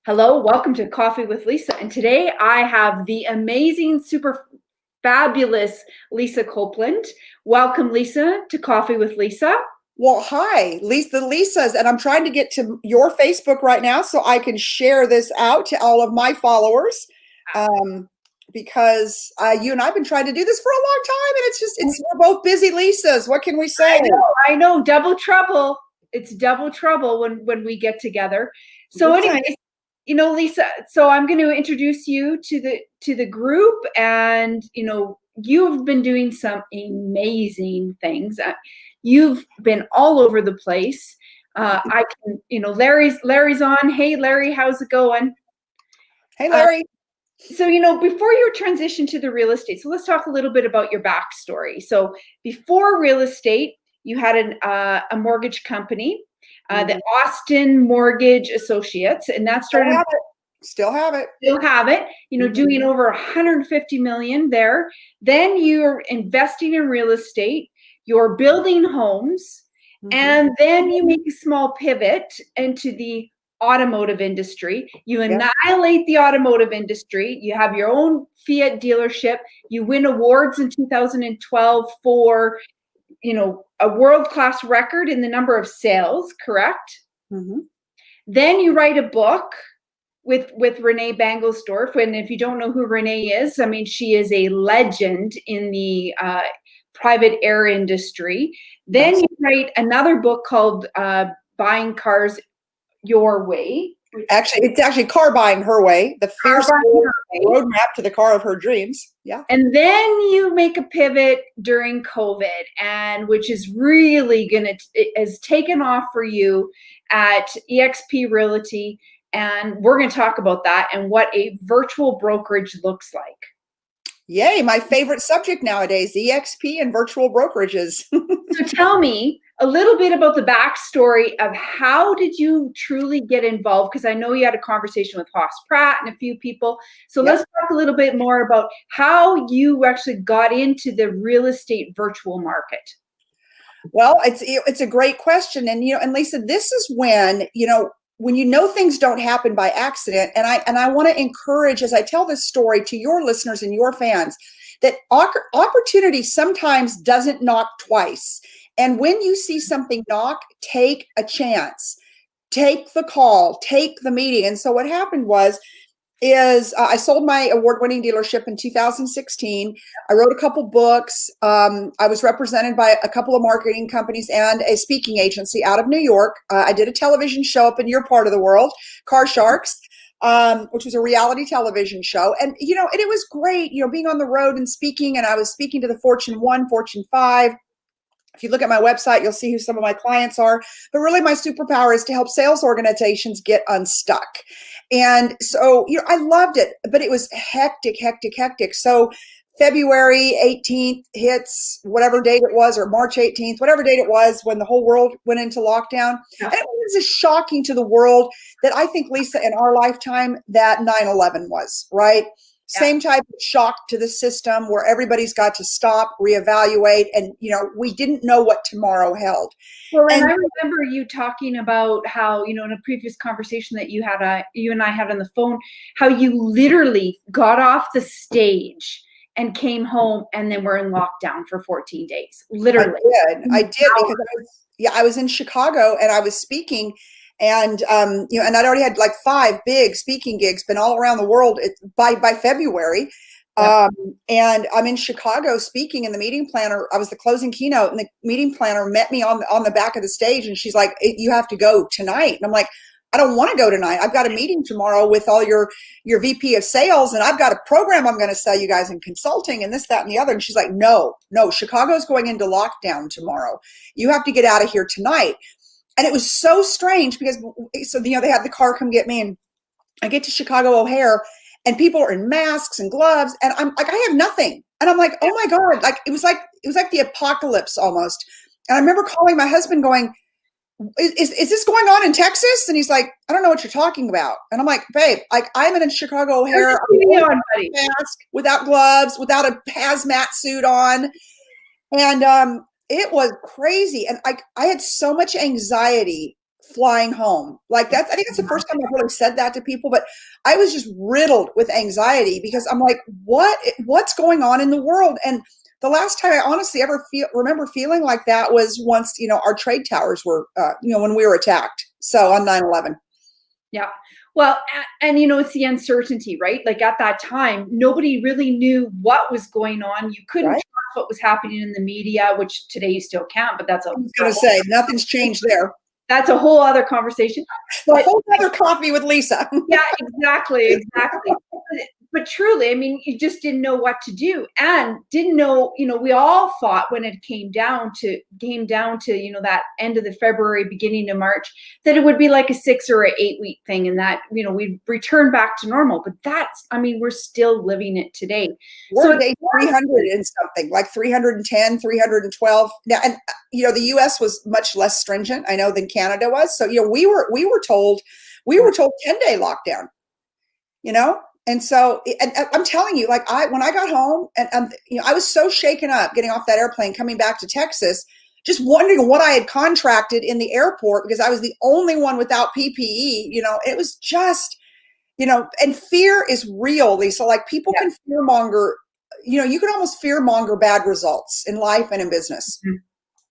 Hello, welcome to Coffee with Lisa. And today I have the amazing, super fabulous Lisa Copeland. Welcome, Lisa, to Coffee with Lisa. Well, hi, Lisa, the Lisas, and I'm trying to get to your Facebook right now so I can share this out to all of my followers, because you and I've been trying to do this for a long time, and we're both busy Lisas. What can we say? I know, double trouble. It's double trouble when we get together. So anyways, Lisa, so I'm going to introduce you to the group, and you've been doing some amazing things. You've been all over the place. I can, Larry's on. Hey, Larry, how's it going? Hey, Larry. So, before your transition to the real estate, so let's talk a little bit about your backstory. So before real estate, you had a mortgage company, the Austin Mortgage Associates, and that started. Still have it. Doing over 150 million there. Then you're investing in real estate, you're building homes, and then you make a small pivot into the automotive industry. You annihilate the automotive industry. You have your own Fiat dealership. You win awards in 2012 for, a world-class record in the number of sales, correct? Then you write a book with Renee Bangelsdorf. And if you don't know who Renee is, I mean, she is a legend in the private air industry. Then you write another book called Buying Cars Your Way. It's actually Car Buying Her Way, the fierce roadmap to the car of her dreams. Yeah. And then you make a pivot during COVID, and which is really has taken off for you at EXP Realty. And we're going to talk about that and what a virtual brokerage looks like. Yay, my favorite subject nowadays, EXP and virtual brokerages. So tell me a little bit about the backstory of how did you truly get involved? Because I know you had a conversation with Hoss Pratt and a few people. So let's talk a little bit more about how you actually got into the real estate virtual market. Well, it's a great question. And Lisa, this is when things don't happen by accident. And I want to encourage, as I tell this story to your listeners and your fans, that opportunity sometimes doesn't knock twice. And when you see something knock, take a chance, take the call, take the meeting. And so what happened is I sold my award-winning dealership in 2016. I wrote a couple books. I was represented by a couple of marketing companies and a speaking agency out of New York. I did a television show up in your part of the world, Car Sharks, which was a reality television show. And, it was great, being on the road and speaking. And I was speaking to the Fortune 1, Fortune 5. If you look at my website, you'll see who some of my clients are. But really, my superpower is to help sales organizations get unstuck. And so, I loved it, but it was hectic. So February 18th hits, whatever date it was, or March 18th, whatever date it was, when the whole world went into lockdown. And it was as shocking to the world that I think, Lisa, in our lifetime, that 9/11 was, right? Same type of shock to the system where everybody's got to stop, reevaluate, and, we didn't know what tomorrow held. Well, and I remember you talking about how, in a previous conversation that you and I had on the phone, how you literally got off the stage and came home and then were in lockdown for 14 days, literally. I did because I was in Chicago and I was speaking. And, and I'd already had like 5 big speaking gigs, been all around the world by February. And I'm in Chicago speaking, and the meeting planner, I was the closing keynote, and the meeting planner met me on the back of the stage, and she's like, you have to go tonight. And I'm like, I don't want to go tonight. I've got a meeting tomorrow with all your VP of sales, and I've got a program I'm going to sell you guys in consulting and this, that, and the other. And she's like, no, Chicago's going into lockdown tomorrow. You have to get out of here tonight. And it was so strange because, they had the car come get me, and I get to Chicago O'Hare, and people are in masks and gloves, and I'm like, I have nothing. And I'm like, oh my God, like it was like the apocalypse almost. And I remember calling my husband going, is this going on in Texas? And he's like, I don't know what you're talking about. And I'm like, babe, like I'm in a Chicago O'Hare, mask, without gloves, without a hazmat suit on. And it was crazy. And I had so much anxiety flying home. Like I think that's the first time I've really said that to people, but I was just riddled with anxiety because I'm like, what's going on in the world? And the last time I honestly ever remember feeling like that was once, our trade towers were, when we were attacked. So on 9/11. Yeah. Well, and it's the uncertainty, right? Like at that time, nobody really knew what was going on. You couldn't Right. trust what was happening in the media, which today you still can't, but I was going to say, nothing's changed there. That's a whole other conversation. A whole other coffee with Lisa. Yeah, exactly. But truly, I mean, you just didn't know what to do and didn't know, we all thought when it came down to, that end of the February, beginning of March, that it would be like a 6 or an 8 week thing and that, we'd return back to normal. But we're still living it today. We're day 300 and something, like 310, 312. Now, and the US was much less stringent, I know, than Canada was. So, we were told 10-day lockdown, And so, and I'm telling you, like when I got home and, I was so shaken up getting off that airplane, coming back to Texas, just wondering what I had contracted in the airport because I was the only one without PPE, it was just, and fear is real, Lisa. Like people can fearmonger, you can almost fearmonger bad results in life and in business.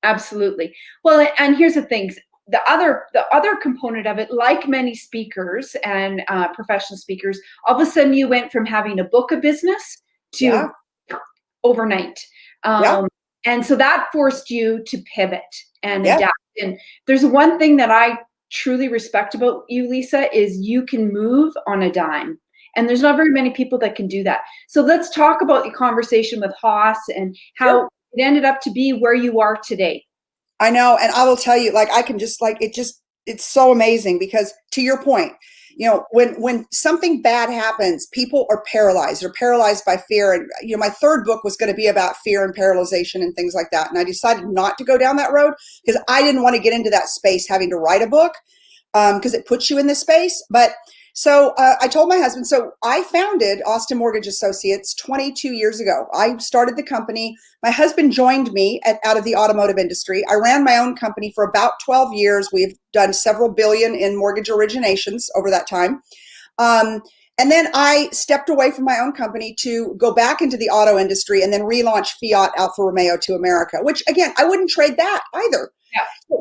Absolutely. Well, and here's the thing. The other component of it, like many speakers and professional speakers, all of a sudden you went from having a book of business to overnight. And so that forced you to pivot and adapt. And there's one thing that I truly respect about you, Lisa, is you can move on a dime. And there's not very many people that can do that. So let's talk about the conversation with Haas and how it ended up to be where you are today. I know. And I will tell you, like, I can just it's so amazing because to your point, when something bad happens, people are paralyzed. They're paralyzed by fear. And, my third book was going to be about fear and paralyzation and things like that. And I decided not to go down that road because I didn't want to get into that space having to write a book because it puts you in this space. But so I told my husband, so I founded Austin Mortgage Associates 22 years ago. I started the company. My husband joined me out of the automotive industry. I ran my own company for about 12 years. We've done several billion in mortgage originations over that time. And then I stepped away from my own company to go back into the auto industry and then relaunch Fiat Alfa Romeo to America, which again, I wouldn't trade that either.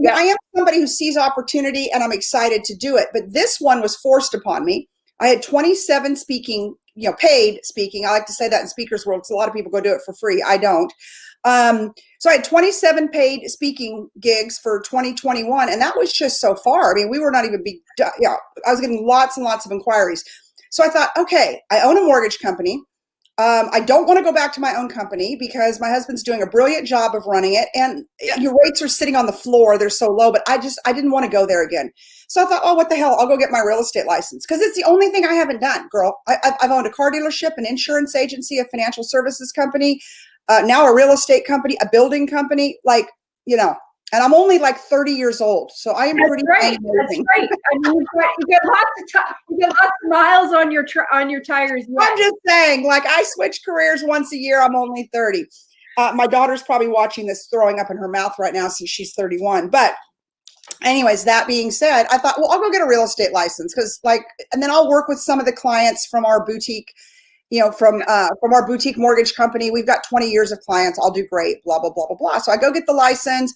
Yeah. I am somebody who sees opportunity and I'm excited to do it. But this one was forced upon me. I had 27 speaking, paid speaking. I like to say that in speakers world because a lot of people go do it for free. I don't. So I had 27 paid speaking gigs for 2021. And that was just so far. I mean, we were not even I was getting lots and lots of inquiries. So I thought, okay, I own a mortgage company. I don't want to go back to my own company because my husband's doing a brilliant job of running it and your rates are sitting on the floor. They're so low, but I didn't want to go there again. So I thought, oh, what the hell? I'll go get my real estate license because it's the only thing I haven't done, girl. I've owned a car dealership, an insurance agency, a financial services company, now a real estate company, a building company, and I'm only like 30 years old. So I am pretty amazing. That's right. I mean, you get lots of miles on your tires. I'm just saying, like I switch careers once a year. I'm only 30. My daughter's probably watching this throwing up in her mouth right now since she's 31. But anyways, that being said, I thought, well, I'll go get a real estate license and then I'll work with some of the clients from our boutique, from our boutique mortgage company. We've got 20 years of clients. I'll do great, blah, blah, blah, blah, blah. So I go get the license.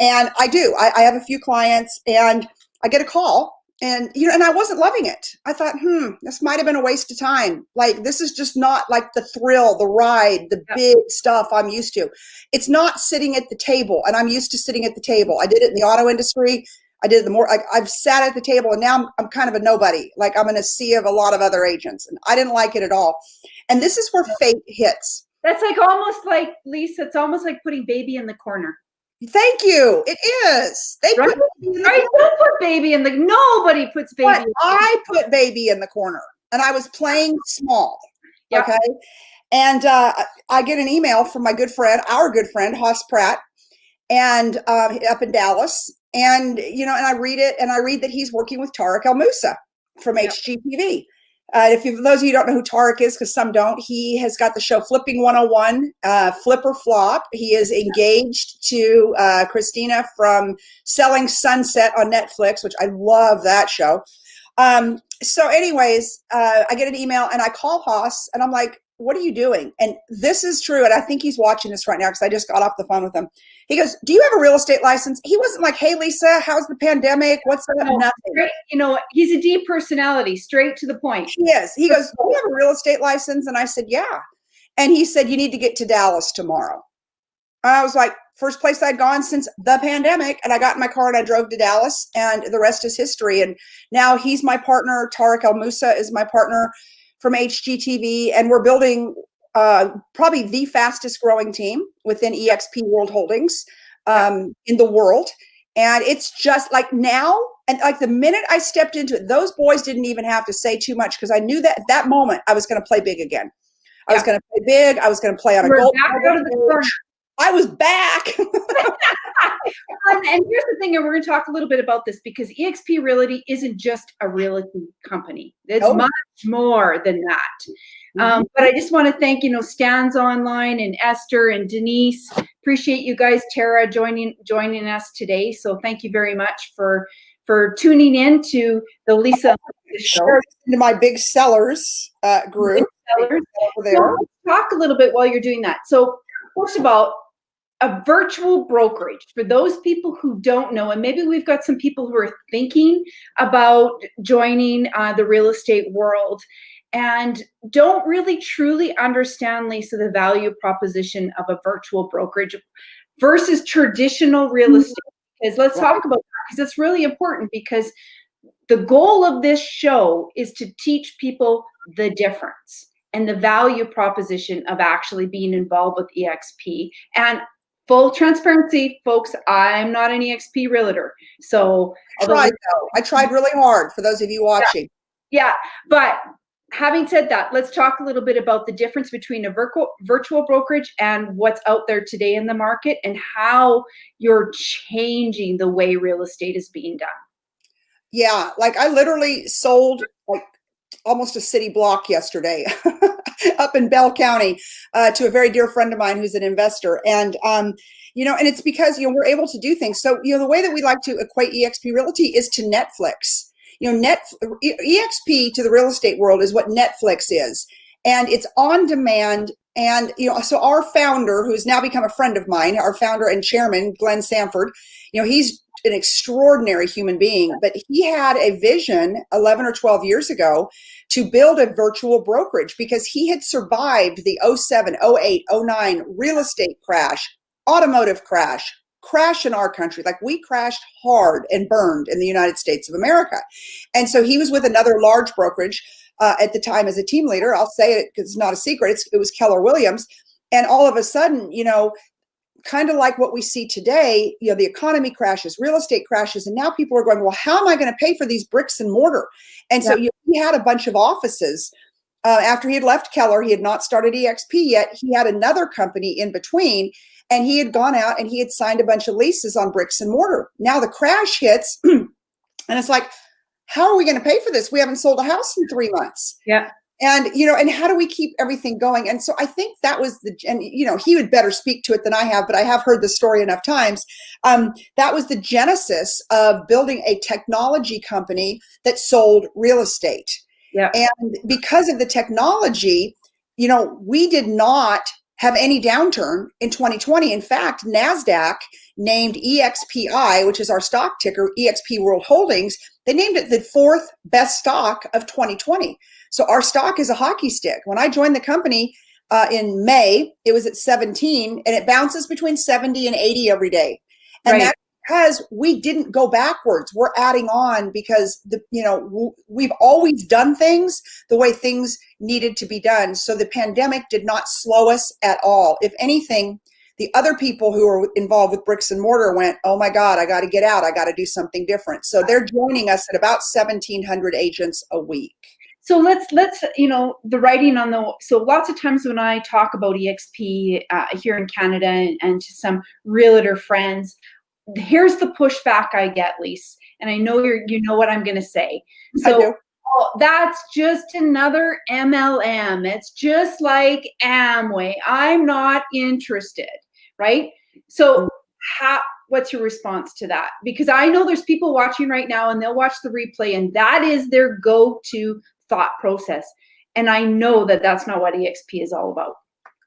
And I do. I have a few clients and I get a call and, and I wasn't loving it. I thought, this might have been a waste of time. Like, this is just not like the thrill, the ride, the big stuff I'm used to. It's not sitting at the table and I'm used to sitting at the table. I did it in the auto industry. I did I've sat at the table and now I'm kind of a nobody. Like I'm in a sea of a lot of other agents and I didn't like it at all. And this is where fate hits. That's like almost like, Lisa, it's almost like putting baby in the corner. Thank you. It is. Don't put baby in nobody puts baby in the corner. I put baby in the corner and I was playing small. Yep. Okay. And I get an email from our good friend, Haas Pratt, and up in Dallas. And, and I read it and I read that he's working with Tarek Moussa from HGTV. Those of you who don't know who Tarek is, because some don't, he has got the show Flipping 101, Flip or Flop. He is engaged to Christina from Selling Sunset on Netflix, which I love that show. So anyways, I get an email and I call Haas and I'm like, what are you doing? And this is true. And I think he's watching this right now because I just got off the phone with him. He goes, do you have a real estate license? He wasn't like, hey, Lisa, how's the pandemic? What's up? No, Nothing. straight, you know, he's a deep personality, straight to the point. He is. He goes, do you have a real estate license? And I said, yeah. And he said, you need to get to Dallas tomorrow. I was like, first place I'd gone since the pandemic. And I got in my car and I drove to Dallas, and the rest is history. And now he's my partner. Tarek Moussa is my partner from HGTV. And we're building probably the fastest growing team within EXP World Holdings in the world. And it's just like now, and like the minute I stepped into it, those boys didn't even have to say too much because I knew that at that moment I was going to play big again. I was going to play big. I was going to play on a gold. I was back. And here's the thing, and we're going to talk a little bit about this because EXP Realty isn't just a realty company. It's much more than that. But I just want to thank, Stan's Online and Esther and Denise. Appreciate you guys, Tara, joining us today. So thank you very much for tuning in to the Lisa show. Into my big sellers group. Big sellers. Over there. So let's talk a little bit while you're doing that. So first of all, a virtual brokerage, for those people who don't know, and maybe we've got some people who are thinking about joining the real estate world and don't really truly understand, Lisa, the value proposition of a virtual brokerage versus traditional real estate. Because let's talk about that, because it's really important, because the goal of this show is to teach people the difference and the value proposition of actually being involved with EXP. And full transparency, folks, I'm not an EXP realtor. So I tried really hard for those of you watching. Yeah. But having said that, let's talk a little bit about the difference between a virtual brokerage and what's out there today in the market and how you're changing the way real estate is being done. Yeah. Like I literally sold like almost a city block yesterday up in Bell County to a very dear friend of mine who's an investor. And, and it's because, we're able to do things. So, the way that we like to equate EXP Realty is to Netflix. EXP to the real estate world is what Netflix is. And it's on demand. And, so our founder, who's now become a friend of mine, our founder and chairman, Glenn Sanford, he's an extraordinary human being, but he had a vision 11 or 12 years ago to build a virtual brokerage because he had survived the 07, 08, 09 real estate crash, automotive crash in our country. Like we crashed hard and burned in the United States of America. And so he was with another large brokerage at the time as a team leader. I'll say it because it's not a secret. It was Keller Williams. And all of a sudden, kind of like what we see today, the economy crashes, real estate crashes, and now people are going, well, how am I going to pay for these bricks and mortar? And so he had a bunch of offices. After he had left Keller, he had not started EXP yet. He had another company in between, and he had gone out and he had signed a bunch of leases on bricks and mortar. Now the crash hits, and it's like, how are we going to pay for this? We haven't sold a house in 3 months. Yeah. And, and how do we keep everything going? And so I think that was he would better speak to it than I have, but I have heard the story enough times. That was the genesis of building a technology company that sold real estate. Yeah. And because of the technology, we did not have any downturn in 2020. In fact, NASDAQ named EXPI, which is our stock ticker, EXP World Holdings, they named it the 4th best stock of 2020. So our stock is a hockey stick. When I joined the company in May, it was at 17, and it bounces between 70 and 80 every day. And that's because we didn't go backwards. We're adding on because we've always done things the way things needed to be done. So the pandemic did not slow us at all. If anything, the other people who are involved with bricks and mortar went, oh my God, I got to get out. I got to do something different. So they're joining us at about 1,700 agents a week. So let's the writing on the, so lots of times when I talk about EXP here in Canada and to some realtor friends, here's the pushback I get, Lisa, and I know you know what I'm going to say. So Oh, that's just another MLM. It's just like Amway. I'm not interested, right? So what's your response to that? Because I know there's people watching right now and they'll watch the replay and that is their go-to thought process. And I know that that's not what EXP is all about.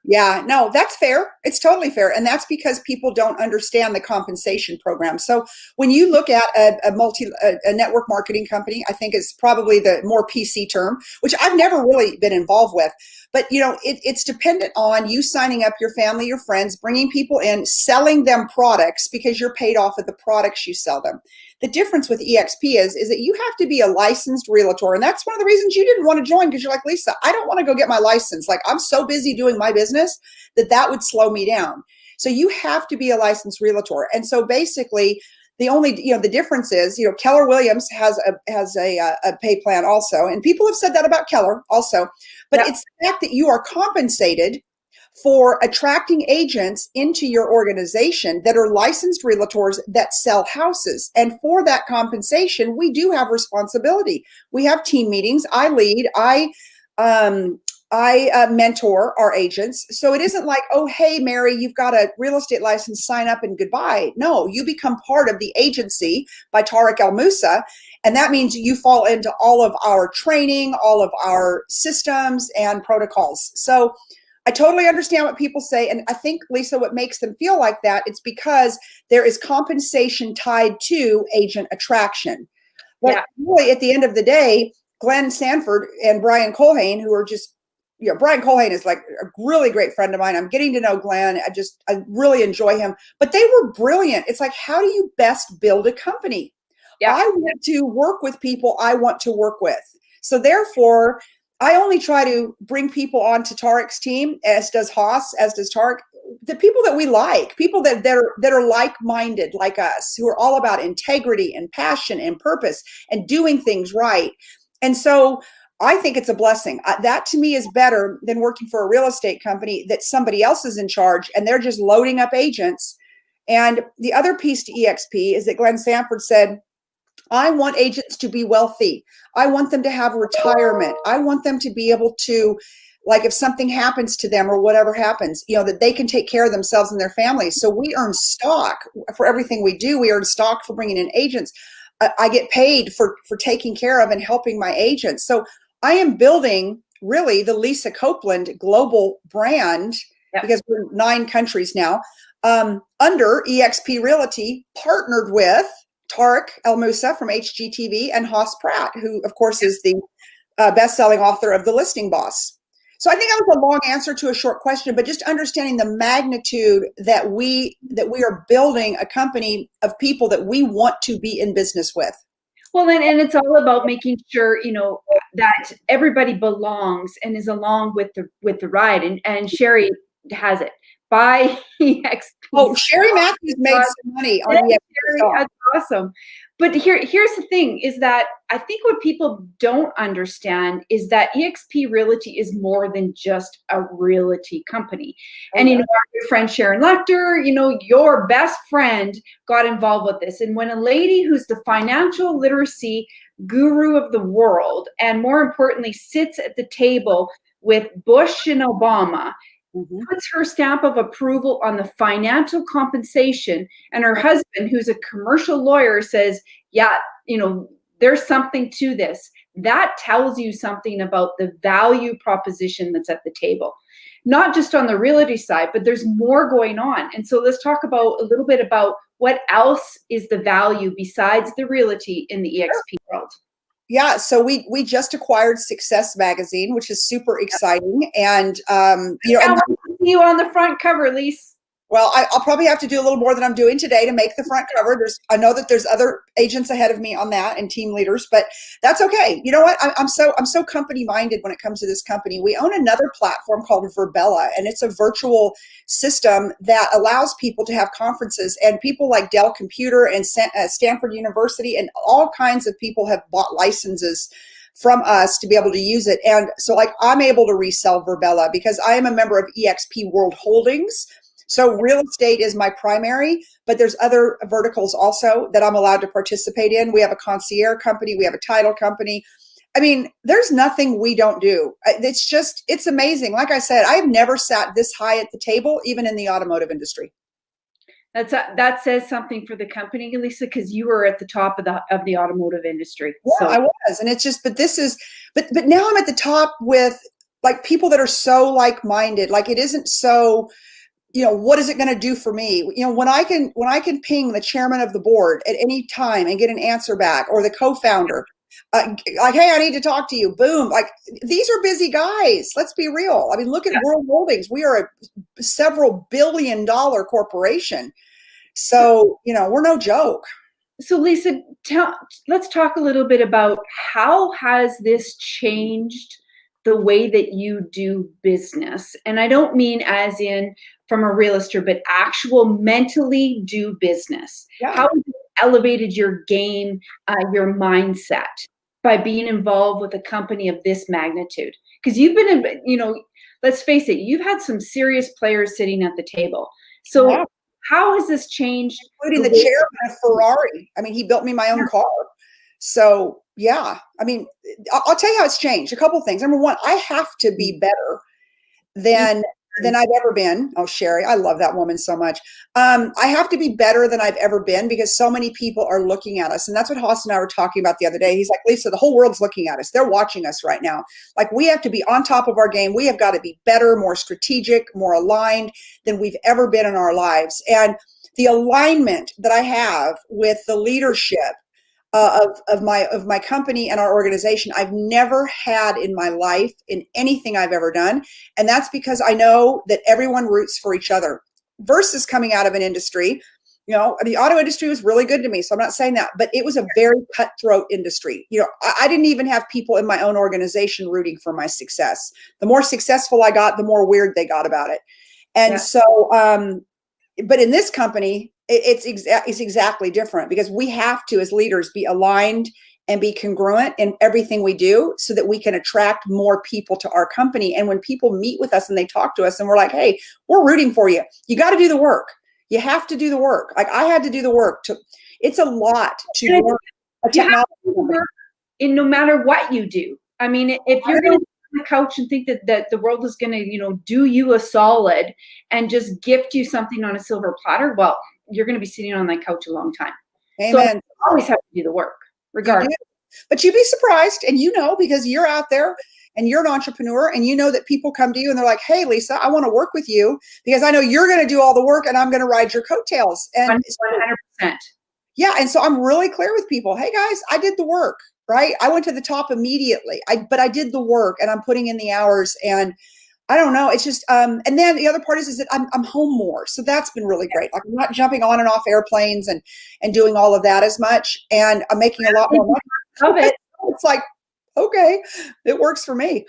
Yeah, no, that's fair. It's totally fair. And that's because people don't understand the compensation program. So when you look at a network marketing company, I think is probably the more PC term, which I've never really been involved with. But, it's dependent on you signing up your family, your friends, bringing people in, selling them products because you're paid off of the products you sell them. The difference with EXP is that you have to be a licensed realtor. And that's one of the reasons you didn't want to join, because you're like, Lisa, I don't want to go get my license. Like, I'm so busy doing my business that would slow me down. So you have to be a licensed realtor. And so basically, the only, the difference is, Keller Williams has a pay plan also. And people have said that about Keller also. But it's the fact that you are compensated for attracting agents into your organization that are licensed realtors that sell houses. And for that compensation, we do have responsibility. We have team meetings. I lead. I mentor our agents. So it isn't like, oh, hey, Mary, you've got a real estate license, sign up and goodbye. No, you become part of the agency by Tarek Moussa. And that means you fall into all of our training, all of our systems and protocols. So I totally understand what people say. And I think, Lisa, what makes them feel like that, it's because there is compensation tied to agent attraction. But really, at the end of the day, Glenn Sanford and Brian Colhane, who are just, Brian Colhane is like a really great friend of mine. I'm getting to know Glenn. I really enjoy him. But they were brilliant. It's like, how do you best build a company? Yeah. I want to work with people I want to work with. So therefore, I only try to bring people onto Tarek's team, as does Haas, as does Tarek, the people that we like, people that are like-minded like us, who are all about integrity and passion and purpose and doing things right. And so I think it's a blessing. That to me is better than working for a real estate company that somebody else is in charge and they're just loading up agents. And the other piece to EXP is that Glenn Sanford said, I want agents to be wealthy. I want them to have retirement. I want them to be able to, like, if something happens to them or whatever happens, that they can take care of themselves and their families. So we earn stock for everything we do. We earn stock for bringing in agents. I get paid for taking care of and helping my agents. So I am building really the Lisa Copeland global brand, because we're in 9 countries now, under EXP Realty, partnered with Tarek Moussa from HGTV and Haas Pratt, who of course is the best-selling author of The Listing Boss. So I think that was a long answer to a short question, but just understanding the magnitude that we are building a company of people that we want to be in business with. Well, and it's all about making sure, that everybody belongs and is along with the ride. And Sherry has it. Buy EXP. Oh, Sherry Matthews made some money on EXP. That's awesome. But here's the thing, is that I think what people don't understand is that EXP Realty is more than just a realty company. And our good friend Sharon Lecter, your best friend got involved with this. And when a lady who's the financial literacy guru of the world, and more importantly, sits at the table with Bush and Obama, puts her stamp of approval on the financial compensation, and her husband, who's a commercial lawyer, says, yeah, there's something to this. That tells you something about the value proposition that's at the table, not just on the realty side, but there's more going on. And so let's talk a little bit about what else is the value besides the realty in the EXP world. Yeah, so we just acquired Success Magazine, which is super exciting, and you on the front cover, Lisa. Well, I'll probably have to do a little more than I'm doing today to make the front cover. I know that there's other agents ahead of me on that and team leaders, but that's okay. You know what? I'm so company minded when it comes to this company. We own another platform called Verbella, and it's a virtual system that allows people to have conferences, and people like Dell Computer and Stanford University and all kinds of people have bought licenses from us to be able to use it. And so I'm able to resell Verbella because I am a member of EXP World Holdings. So real estate is my primary, but there's other verticals also that I'm allowed to participate in. We have a concierge company. We have a title company. I mean, there's nothing we don't do. It's amazing. Like I said, I've never sat this high at the table, even in the automotive industry. That says something for the company, Lisa, because you were at the top of the automotive industry. Yeah, So I was. And it's just, but now I'm at the top with like people that are so like-minded. Like it isn't so, what is it going to do for me? When I can ping the chairman of the board at any time and get an answer back, or the co-founder, like, hey, I need to talk to you. Boom. Like these are busy guys. Let's be real. I mean, look at World Holdings. We are a several billion-dollar corporation. So, we're no joke. So Lisa, let's talk a little bit about how has this changed the way that you do business? And I don't mean as in from a realtor, but actual mentally do business. Yeah. How has it elevated your game, your mindset by being involved with a company of this magnitude? Because you've been, let's face it, you've had some serious players sitting at the table. So Yeah. how has this changed? Including the chairman of Ferrari. I mean, he built me my own car. So yeah, I mean, I'll tell you how it's changed. A couple of things. Number one, I have to be better than I've ever been. Oh, Sherry, I love that woman so much. I have to be better than I've ever been because so many people are looking at us. And that's what Haas and I were talking about the other day. He's like, Lisa, the whole world's looking at us. They're watching us right now. Like we have to be on top of our game. We have got to be better, more strategic, more aligned than we've ever been in our lives. And the alignment that I have with the leadership of my company and our organization, I've never had in my life in anything I've ever done. And that's because I know that everyone roots for each other versus coming out of an industry. The auto industry was really good to me. So I'm not saying that, but it was a very cutthroat industry. I didn't even have people in my own organization rooting for my success. The more successful I got, the more weird they got about it. And so, but in this company, it's exactly different because we have to, as leaders, be aligned and be congruent in everything we do so that we can attract more people to our company. And when people meet with us and they talk to us and we're like, hey, we're rooting for you. You got to do the work. You have to do the work. Like I had to do the work. It's a lot to learn a technology company. In no matter what you do. I mean, if you're going to the couch and think that the world is going to do you a solid and just gift you something on a silver platter, well, you're going to be sitting on that couch a long time. Amen. So you always have to do the work regardless. But you'd be surprised, and because you're out there and you're an entrepreneur and you know that people come to you and they're like, hey, Lisa, I want to work with you because I know you're going to do all the work and I'm going to ride your coattails. And 100%. Yeah. And so I'm really clear with people. Hey guys, I did the work, right? I went to the top immediately. But I did the work and I'm putting in the hours, and I don't know. It's just, and then the other part is that I'm home more. So that's been really great. Like I'm not jumping on and off airplanes and doing all of that as much. And I'm making a lot more money. Love it. It's like, okay, it works for me.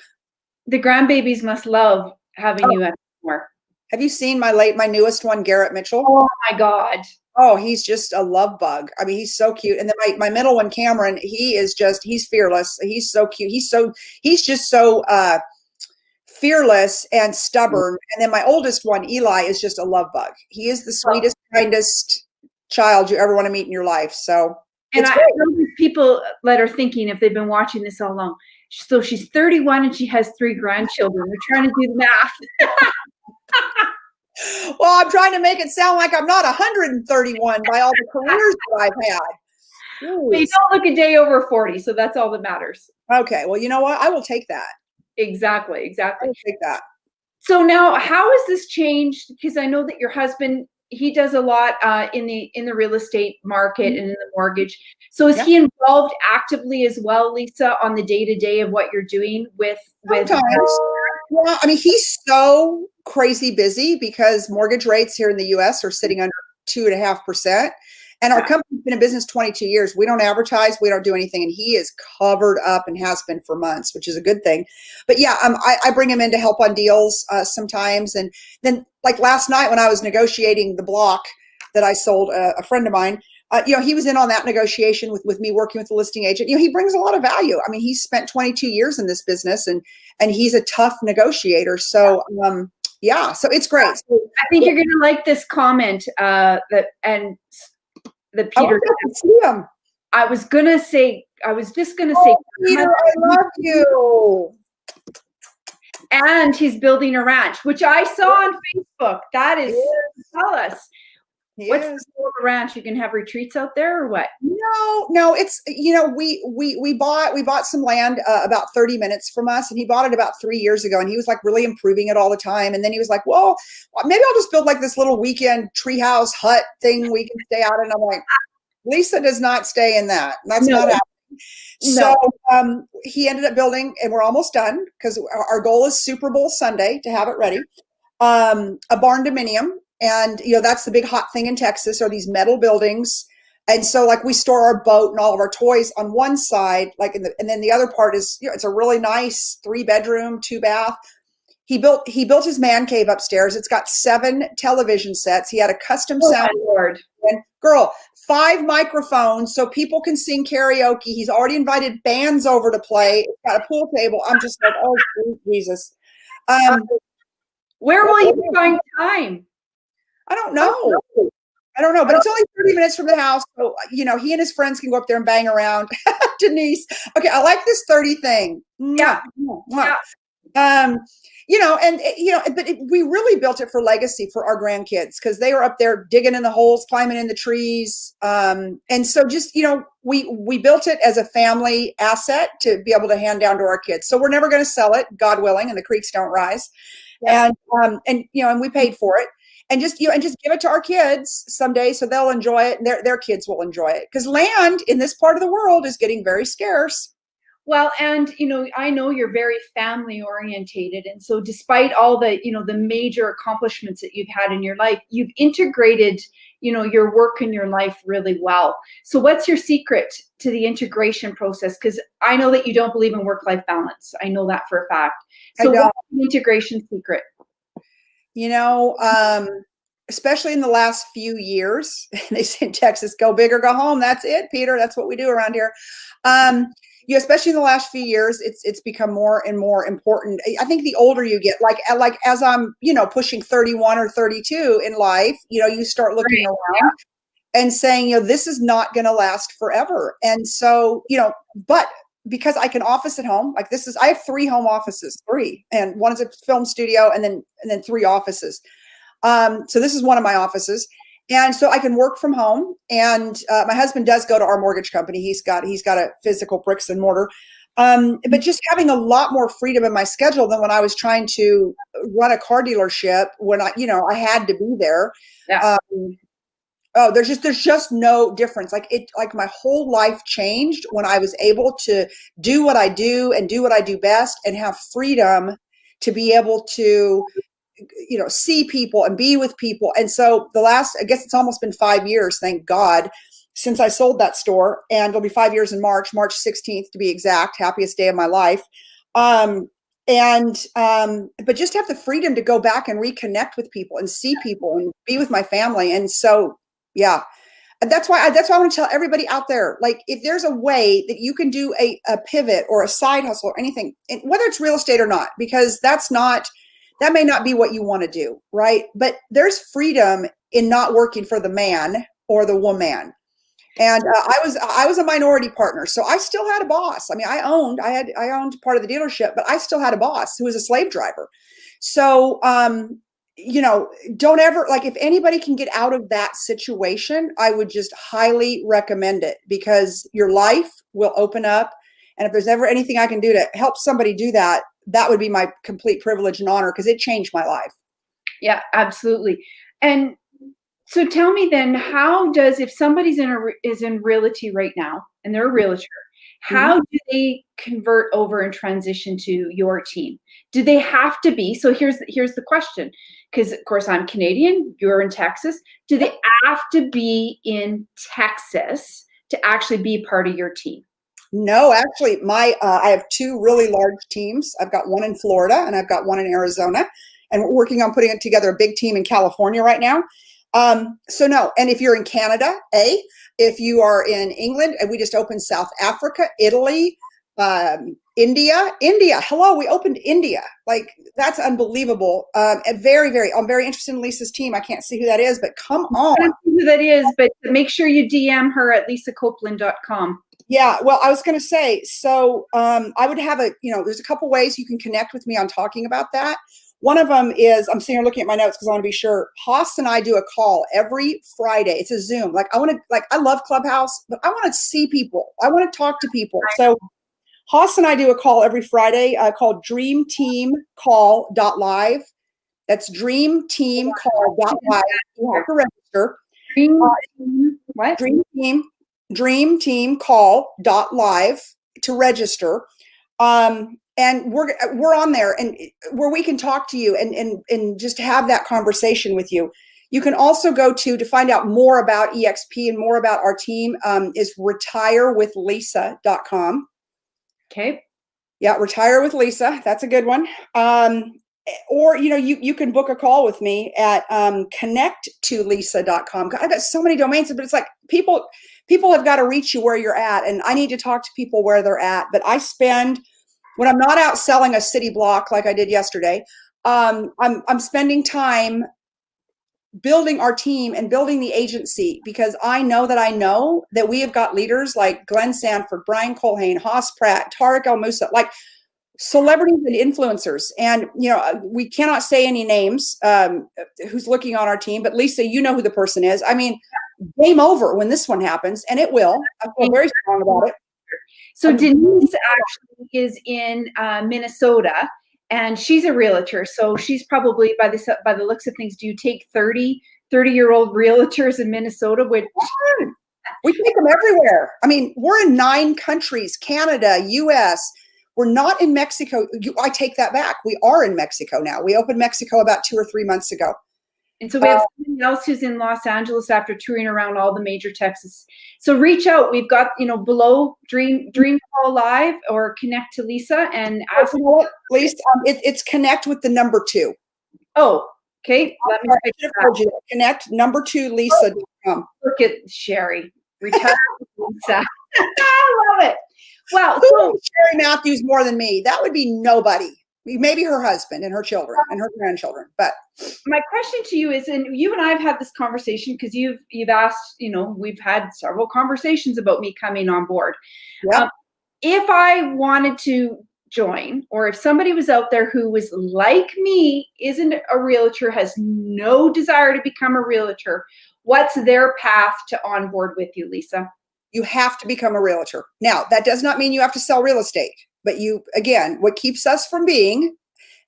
The grandbabies must love having you at work. Have you seen my newest one, Garrett Mitchell? Oh my God. Oh, he's just a love bug. I mean, he's so cute. And then my middle one, Cameron, he's fearless. He's so cute. He's just so fearless and stubborn. And then my oldest one, Eli, is just a love bug. He is the sweetest, kindest child you ever want to meet in your life. So, and I know these people that are thinking, if they've been watching this all along, so she's 31 and she has 3 grandchildren. We're trying to do the math. Well, I'm trying to make it sound like I'm not 131 by all the careers that I've had. Well, you don't look a day over 40, so that's all that matters. Okay. Well, you know what? I will take that. Exactly. I will take that. So now, how has this changed? Because I know that your husband, he does a lot in the real estate market and in the mortgage. So is he involved actively as well, Lisa, on the day-to-day of what you're doing with? Sometimes. Yeah, I mean, he's so crazy busy because mortgage rates here in the U.S. are sitting under 2.5%. And our company's been in business 22 years. We don't advertise. We don't do anything. And he is covered up and has been for months, which is a good thing. But yeah, I bring him in to help on deals sometimes. And then like last night when I was negotiating the block that I sold a friend of mine, he was in on that negotiation with me working with the listing agent. He brings a lot of value. I mean, he's spent 22 years in this business and he's a tough negotiator. So, so it's great. So, I think you're going to like this comment that Peter. I was going to say I was just going to say, Peter, I love you. And he's building a ranch, which I saw on Facebook. That is, tell us. What's the goal of the ranch? You can have retreats out there or what? No, it's, we bought some land about 30 minutes from us, and he bought it about 3 years ago, and he was like really improving it all the time. And then he was like, well, maybe I'll just build like this little weekend treehouse hut thing we can stay out. And I'm like, Lisa does not stay in that. That's not happening. So he ended up building, and we're almost done because our goal is Super Bowl Sunday to have it ready. A barn dominium. And, that's the big hot thing in Texas, are these metal buildings. And so like we store our boat and all of our toys on one side, and then the other part is, it's a really nice 3-bedroom, 2-bath. He built his man cave upstairs. It's got 7 television sets. He had a custom sound. Lord. And girl, 5 microphones so people can sing karaoke. He's already invited bands over to play. It's got a pool table. I'm just like, oh, Jesus. Where will you find time? I don't know. But it's only 30 minutes from the house. So, he and his friends can go up there and bang around. Denise. Okay. I like this 30 thing. Yeah. We really built it for legacy for our grandkids, because they were up there digging in the holes, climbing in the trees. And so just, we built it as a family asset to be able to hand down to our kids. So we're never going to sell it, God willing, and the creeks don't rise. Yeah. And we paid for it. And just give it to our kids someday so they'll enjoy it, and their kids will enjoy it, because land in this part of the world is getting very scarce. Well, and I know you're very family orientated, and so despite all the the major accomplishments that you've had in your life, you've integrated your work and your life really well. So what's your secret to the integration process? Because I know that you don't believe in work-life balance. I know that for a fact. So what's the integration secret? Especially in the last few years, they say in Texas, go big or go home. That's it, Peter. That's what we do around here. Especially in the last few years, it's become more and more important. I think the older you get, like as I'm, pushing 31 or 32 in life, you start looking around and saying, this is not going to last forever. And so, but because I can office at home, I have 3 home offices, 3, and one is a film studio, and then 3 offices. So this is one of my offices. And so I can work from home. And my husband does go to our mortgage company. He's got a physical bricks and mortar. But just having a lot more freedom in my schedule than when I was trying to run a car dealership, when I had to be there. Yeah. There's just no difference. Like my whole life changed when I was able to do what I do and do what I do best, and have freedom to be able to see people and be with people. And so I guess it's almost been 5 years, thank God, since I sold that store, and it'll be 5 years in March 16th to be exact, happiest day of my life. But just have the freedom to go back and reconnect with people and see people and be with my family. And so, yeah, that's why I want to tell everybody out there, like, if there's a way that you can do a pivot or a side hustle or anything, whether it's real estate or not, because that may not be what you want to do, right? But there's freedom in not working for the man or the woman. And I was a minority partner, so I still had a boss. I mean, I owned part of the dealership, but I still had a boss who was a slave driver. So, don't ever, if anybody can get out of that situation, I would just highly recommend it, because your life will open up. And if there's ever anything I can do to help somebody do that, that would be my complete privilege and honor, because it changed my life. Yeah, absolutely. And so tell me then, if somebody's is in realty right now and they're a realtor, how do they convert over and transition to your team? Do they have to be? So here's the question, because of course I'm Canadian, you're in Texas. Do they have to be in Texas to actually be part of your team? No, actually, I have 2 really large teams. I've got one in Florida and I've got one in Arizona, and we're working on putting together a big team in California right now. So no, and if you're in Canada, if you are in England, and we just opened South Africa, Italy, India. Hello, we opened India. Like, that's unbelievable. And I'm very interested in Lisa's team. I can't see who that is, but come on. I don't know who that is, but make sure you DM her at lisacopeland.com. Yeah, well, I was going to say, so I would have there's a couple ways you can connect with me on talking about that. One of them is, I'm sitting here looking at my notes because I want to be sure. Haas and I do a call every Friday. It's a Zoom. I love Clubhouse, but I want to see people. I want to talk to people. So Haas and I do a call every Friday called dreamteamcall.live. That's dreamteamcall.live. You have to register. What? Dreamteamcall.live to register. And we're on there, and where we can talk to you and just have that conversation with you. You can also go to find out more about EXP and more about our team is retirewithlisa.com. Okay. Yeah, Retire with Lisa. That's a good one. Or you can book a call with me at connecttolisa.com. I've got so many domains, but it's like people have got to reach you where you're at, and I need to talk to people where they're at. But I spend, when I'm not out selling a city block like I did yesterday, I'm spending time building our team and building the agency, because I know that we have got leaders like Glenn Sanford, Brian Colhane, Haas Pratt, Tarek Moussa, like celebrities and influencers. And we cannot say any names who's looking on our team, but Lisa, you know who the person is. I mean, game over when this one happens, and it will. I feel very strong about it. So Denise actually is in Minnesota, and she's a realtor. So she's probably, by the looks of things, do you take 30-year-old realtors in Minnesota? Which we take them everywhere. I mean, we're in 9 countries: Canada, US. We're not in Mexico. I take that back. We are in Mexico now. We opened Mexico about 2 or 3 months ago. And so we have somebody else who's in Los Angeles after touring around all the major Texas. So reach out. We've got, below Dream Call Live, or connect to Lisa and ask. You know what, Lisa? It's connect with the number 2. Oh, okay. Let me connect number 2 Lisa.com. Look at Sherry. Retire with Lisa. I love it. Wow. So Sherry Matthews more than me? That would be nobody. Maybe her husband and her children and her grandchildren. But my question to you is, and you and I have had this conversation because you've asked, we've had several conversations about me coming on board. Yep. If I wanted to join, or if somebody was out there who was like me, isn't a realtor, has no desire to become a realtor, what's their path to onboard with you, Lisa? You have to become a realtor. Now, that does not mean you have to sell real estate. But what keeps us from being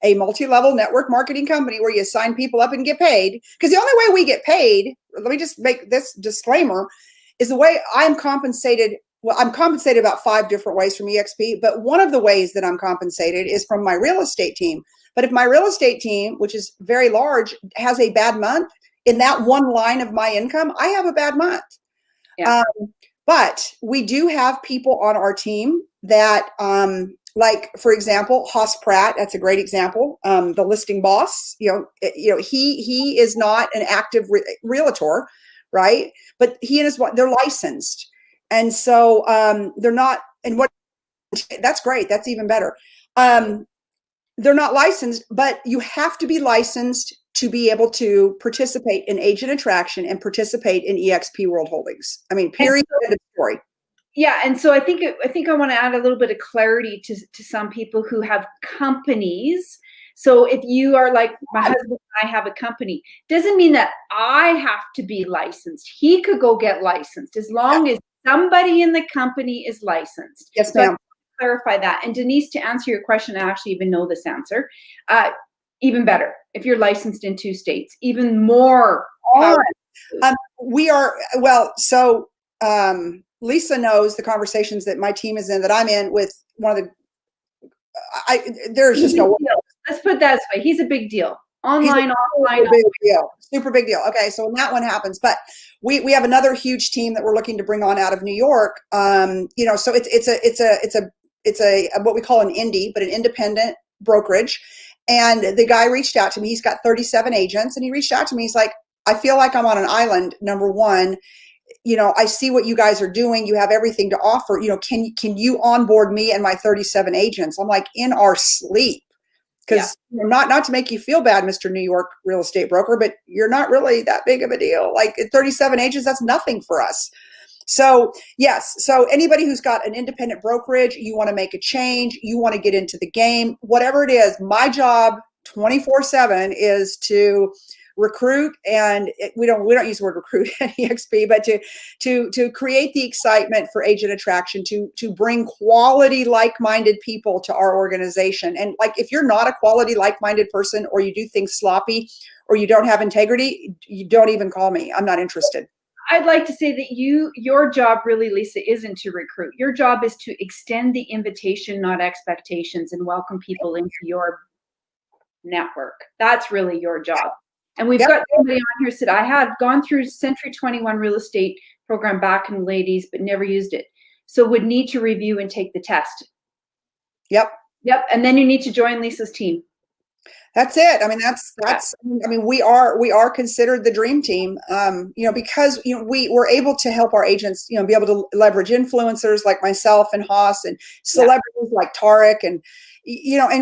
a multi-level network marketing company where you sign people up and get paid, because the only way we get paid, let me just make this disclaimer, is the way I'm compensated. Well, I'm compensated about 5 different ways from EXP, but one of the ways that I'm compensated is from my real estate team. But if my real estate team, which is very large, has a bad month, in that one line of my income, I have a bad month. Yeah. But we do have people on our team that, like, for example, Haas Pratt, that's a great example. The listing boss, he is not an active realtor, right? But he and his wife, they're licensed. And so they're not, that's great. That's even better. They're not licensed, but you have to be licensed to be able to participate in agent attraction and participate in EXP World Holdings. I mean, period. End of story. Yeah, and so I think I want to add a little bit of clarity to some people who have companies. So if you are like my husband and I have a company, doesn't mean that I have to be licensed. He could go get licensed as long as somebody in the company is licensed. Yes, so ma'am. Clarify that. And Denise, to answer your question, I actually even know this answer. Even better if you're licensed in 2 states, even more. We are, well, so Lisa knows the conversations that my team is in, that I'm in with one of the, there's just no way. Let's put it that way. He's a big deal. Online, offline. Super big deal. Okay, so when that one happens, but we have another huge team that we're looking to bring on out of New York. So it's a what we call an indie, but an independent brokerage. And the guy reached out to me. He's got 37 agents, and he reached out to me. He's like, I feel like I'm on an island. Number one, I see what you guys are doing. You have everything to offer. Can you onboard me and my 37 agents? I'm like, in our sleep. Yeah. Because not to make you feel bad, Mr. New York real estate broker, but you're not really that big of a deal. Like 37 agents, that's nothing for us. So yes, so anybody who's got an independent brokerage, you want to make a change, you want to get into the game, whatever it is, my job 24/7 is to recruit, and we don't use the word recruit at EXP, but to create the excitement for agent attraction, to bring quality like-minded people to our organization. And like, if you're not a quality like-minded person, or you do things sloppy, or you don't have integrity, you don't even call me. I'm not interested. I'd like to say that your job really, Lisa, isn't to recruit. Your job is to extend the invitation, not expectations, and welcome people into your network. That's really your job. And we've got somebody on here said, I had gone through Century 21 real estate program back in the ladies, but never used it. So would need to review and take the test. Yep. And then you need to join Lisa's team. That's it. I mean, we are considered the dream team, because, we're able to help our agents, be able to leverage influencers like myself and Haas, and celebrities like Tarek, and,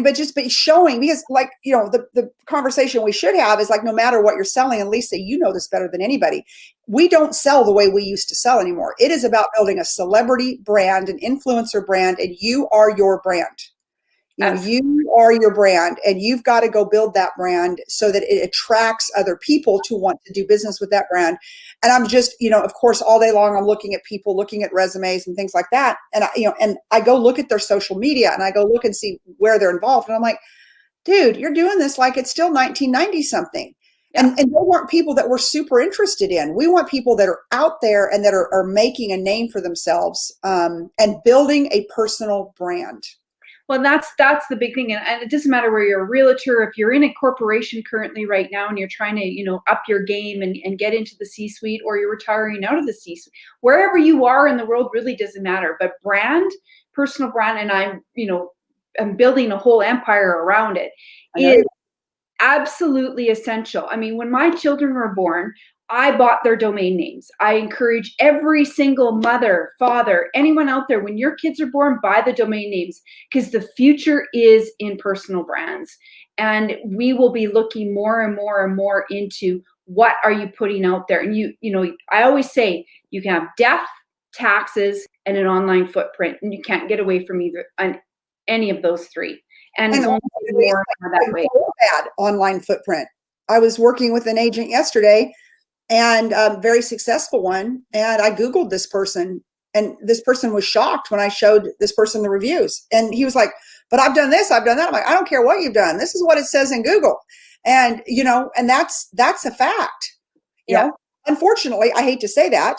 but showing, because like, the conversation we should have is like, no matter what you're selling, and Lisa, you know this better than anybody, we don't sell the way we used to sell anymore. It is about building a celebrity brand, an influencer brand, and you are your brand. You are your brand, and you've got to go build that brand so that it attracts other people to want to do business with that brand. And I'm just, of course, all day long, I'm looking at people, looking at resumes and things like that. And I go look at their social media, and I go look and see where they're involved. And I'm like, dude, you're doing this like it's still 1990 something. Yeah. And they weren't people that we're super interested in. We want people that are out there and that are making a name for themselves, and building a personal brand. Well, that's the big thing. And it doesn't matter where you're a realtor, if you're in a corporation currently right now and you're trying to, up your game and get into the C-suite, or you're retiring out of the C-suite, wherever you are in the world really doesn't matter. But brand, personal brand, and I'm building a whole empire around it, is absolutely essential. I mean, when my children were born, I bought their domain names. I encourage every single mother, father, anyone out there, when your kids are born, buy the domain names, because the future is in personal brands. And we will be looking more and more and more into what are you putting out there. And I always say you can have death, taxes, and an online footprint, and you can't get away from either on any of those three. And it's only more that way. Bad online footprint. I was working with an agent yesterday, and a very successful one. And I Googled this person, and this person was shocked when I showed this person the reviews. And he was like, but I've done this, I've done that. I'm like, I don't care what you've done. This is what it says in Google. And, and that's a fact. You know, unfortunately, I hate to say that,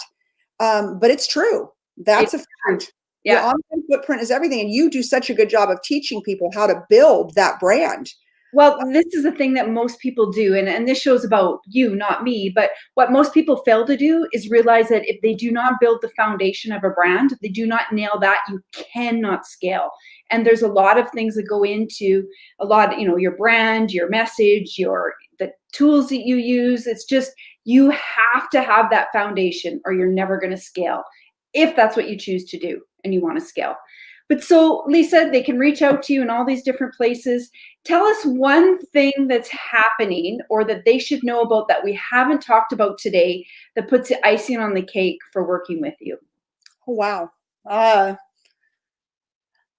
but it's true. That's a fact. Yeah. Your online footprint is everything. And you do such a good job of teaching people how to build that brand. Well, this is the thing that most people do, and this shows about you, not me, but what most people fail to do is realize that if they do not build the foundation of a brand, if they do not nail that, you cannot scale. And there's a lot of things that go into your brand, your message, the tools that you use. It's just, you have to have that foundation, or you're never going to scale, if that's what you choose to do and you want to scale. But so, Lisa, they can reach out to you in all these different places. Tell us one thing that's happening, or that they should know about, that we haven't talked about today, that puts the icing on the cake for working with you. Oh, wow.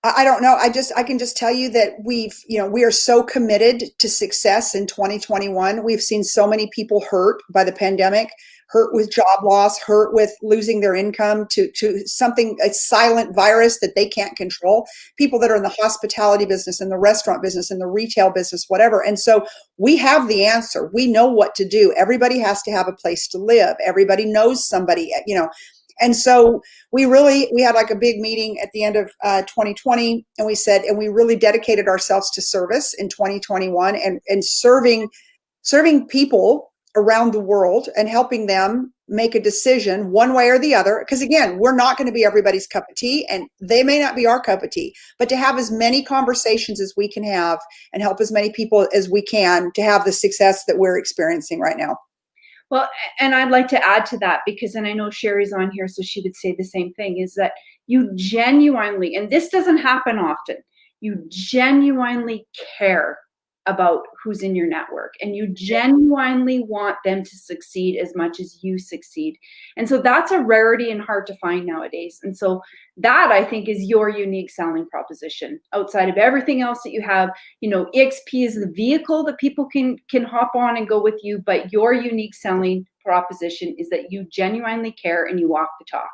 I don't know. I can just tell you that we are so committed to success in 2021. We've seen so many people hurt by the pandemic, hurt with job loss, hurt with losing their income to something, a silent virus that they can't control. People that are in the hospitality business, in the restaurant business, in the retail business, whatever. And so we have the answer. We know what to do. Everybody has to have a place to live. Everybody knows somebody, And so we had like a big meeting at the end of 2020, and we said, and we really dedicated ourselves to service in 2021, and serving people around the world and helping them make a decision one way or the other. Because again, we're not going to be everybody's cup of tea, and they may not be our cup of tea, but to have as many conversations as we can have and help as many people as we can to have the success that we're experiencing right now. Well, and I'd like to add to that because, and I know Sherry's on here, so she would say the same thing, is that you genuinely, and this doesn't happen often, you genuinely care about who's in your network and you genuinely want them to succeed as much as you succeed. And so that's a rarity and hard to find nowadays. And so that, I think, is your unique selling proposition outside of everything else that you have. You know, EXP is the vehicle that people can hop on and go with you, but your unique selling proposition is that you genuinely care and you walk the talk.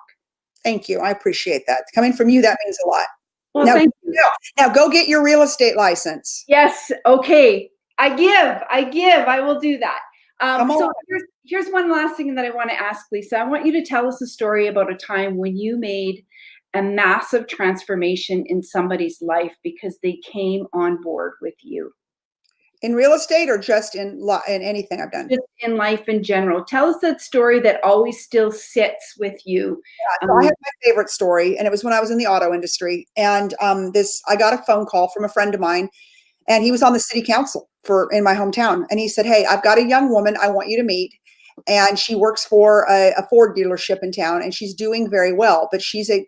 Thank you. I appreciate that. Coming from you, that means a lot. Well, now, thank you. Now go get your real estate license. Yes. Okay. I will do that. So here's one last thing that I want to ask, Lisa. I want you to tell us a story about a time when you made a massive transformation in somebody's life because they came on board with you. In real estate or just in anything I've done? Just in life in general. Tell us that story that always still sits with you. Yeah, so I have my favorite story, and it was when I was in the auto industry. And I got a phone call from a friend of mine, and he was on the city council in my hometown. And he said, "Hey, I've got a young woman I want you to meet. And she works for a Ford dealership in town, and she's doing very well. But she's a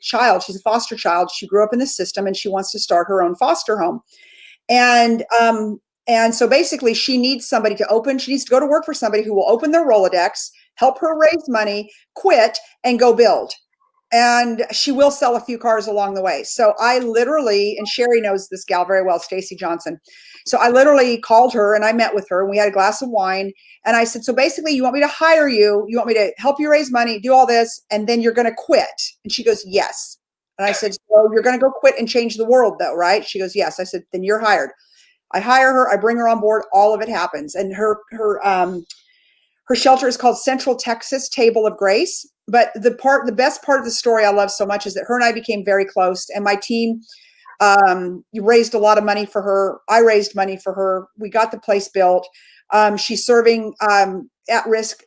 foster child. She grew up in the system, and she wants to start her own foster home. And so basically she needs to go to work for somebody who will open their Rolodex, help her raise money, quit, and go build. And she will sell a few cars along the way." So I literally, and Sherry knows this gal very well, Stacy Johnson. So I literally called her and I met with her and we had a glass of wine. And I said, "So basically you want me to hire you, you want me to help you raise money, do all this, and then you're going to quit?" And she goes, "Yes." And I said, "So you're going to go quit and change the world though, right?" She goes, "Yes." I said, "Then you're hired." I hire her, I bring her on board, all of it happens. And her shelter is called Central Texas Table of Grace. But the best part of the story I love so much is that her and I became very close, and my team raised a lot of money for her. I raised money for her. We got the place built. She's serving at-risk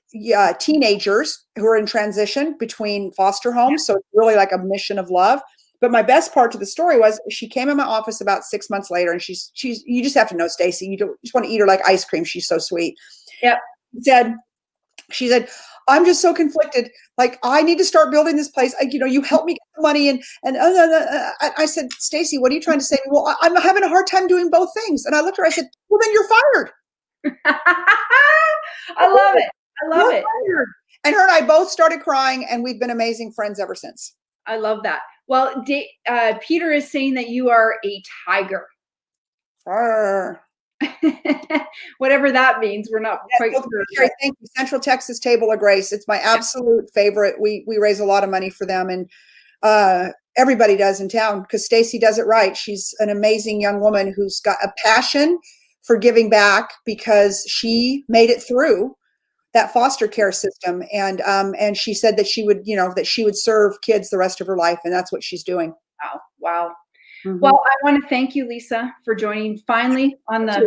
teenagers who are in transition between foster homes. So it's really like a mission of love. But my best part to the story was she came in my office about 6 months later, and she's you just have to know Stacy. You just want to eat her like ice cream. She's so sweet. Yeah. She said, "I'm just so conflicted. Like, I need to start building this place. You help me get the money." And I said, "Stacy, what are you trying to say?" "Well, I'm having a hard time doing both things." And I looked at her, I said, "Well, then you're fired." I love it. I love it. Fired. And her and I both started crying, and we've been amazing friends ever since. I love that. Well, Peter is saying that you are a tiger. Whatever that means, we're not quite sure. Thank you. Central Texas Table of Grace. It's my absolute favorite. We raise a lot of money for them, and everybody does in town because Stacy does it right. She's an amazing young woman who's got a passion for giving back because she made it through that foster care system, and she said that she would serve kids the rest of her life, and that's what she's doing. Wow. Mm-hmm. Well, I want to thank you, Lisa, for joining finally on the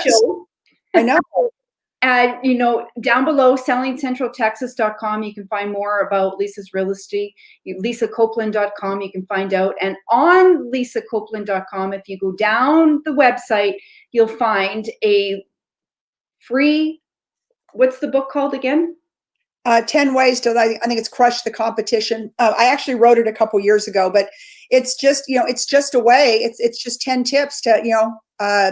show. I know. And down below, sellingcentraltexas.com, you can find more about Lisa's real estate. LisaCopeland.com, you can find out. And on LisaCopeland.com, if you go down the website, you'll find a free, what's the book called again? 10 ways to, I think it's Crush the Competition. I actually wrote it a couple years ago, but it's just, it's just a way. It's just 10 tips to,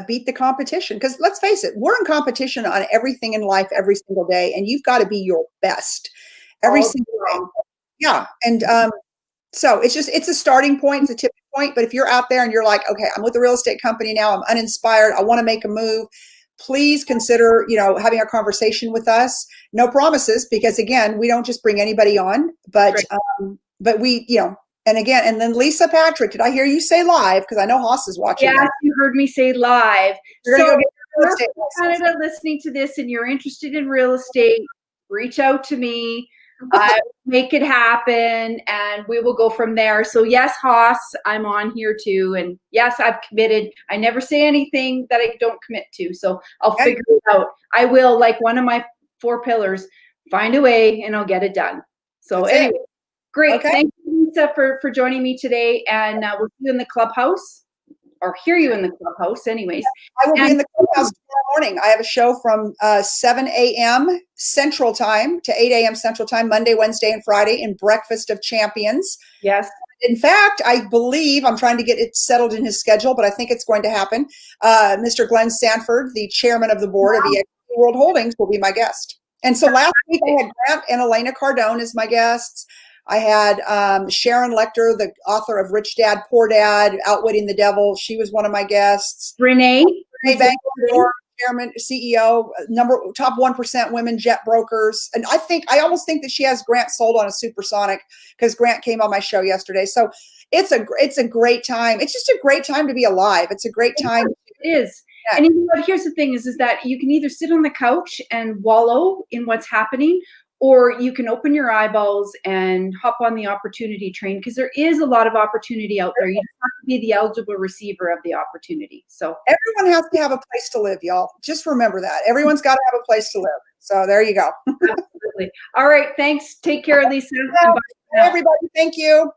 beat the competition. Because let's face it, we're in competition on everything in life every single day, and you've got to be your best every single day. Yeah. And so it's a starting point, it's a tipping point. But if you're out there and you're like, okay, I'm with a real estate company now, I'm uninspired, I want to make a move, please consider, having a conversation with us. No promises, because again, we don't just bring anybody on, but we, and then Lisa Patrick, did I hear you say live? Because I know Haas is watching. Yeah, you heard me say live. So if you're from Canada listening to this and you're interested in real estate, reach out to me. Make it happen, and we will go from there. So yes, Haas, I'm on here too, and yes, I've committed. I never say anything that I don't commit to, so I'll figure it out. I will, like one of my 4 pillars, find a way, and I'll get it done. So anyway, great. Okay. Thank you, Lisa, for joining me today, and we'll see you in the clubhouse. or hear you in the clubhouse anyways. I will be in the clubhouse tomorrow morning. I have a show from 7 a.m. Central Time to 8 a.m. Central Time, Monday, Wednesday, and Friday in Breakfast of Champions. Yes. In fact, I believe, I'm trying to get it settled in his schedule, but I think it's going to happen. Mr. Glenn Sanford, the chairman of the board of EXP World Holdings, will be my guest. And so last week I had Grant and Elena Cardone as my guests. I had Sharon Lecter, the author of Rich Dad, Poor Dad, Outwitting the Devil. She was one of my guests. Renee Vanderpool, chairman, CEO, top 1% women jet brokers. And I almost think that she has Grant sold on a supersonic because Grant came on my show yesterday. So it's a great time. It's just a great time to be alive. It's a great time. It is. Yeah. And you know what, here's the thing is that you can either sit on the couch and wallow in what's happening, or you can open your eyeballs and hop on the opportunity train, because there is a lot of opportunity out there. You just have to be the eligible receiver of the opportunity. So everyone has to have a place to live, y'all. Just remember that. Everyone's got to have a place to live. So there you go. Absolutely. All right. Thanks. Take care, Lisa. Everybody. Thank you.